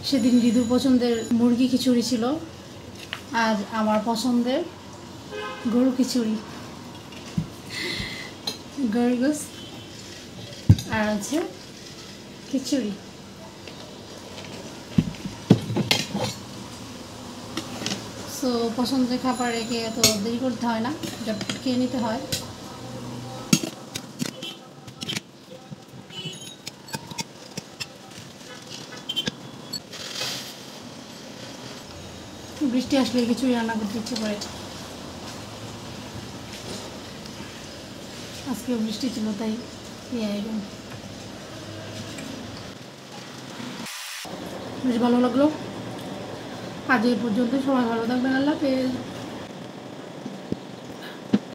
সেদিন ঋতুর পছন্দের মুরগি খিচুড়ি ছিল, আজ আমার পছন্দের গরু খিচুড়ি, গরুর গোস আর আছে খিচুড়ি। সো পছন্দের খাবার রেখে এত দেরি করতে হয় না, ঝটপট খেয়ে নিতে হয়। বৃষ্টি আসলে খিচুড়ি রান্না করতে ইচ্ছে করে। আজকেও বৃষ্টি ছিল, তাই বেশ ভালো লাগলো। আজ এই পর্যন্ত, সবাই ভালো থাকবেন, আল্লাহ হাফেজ।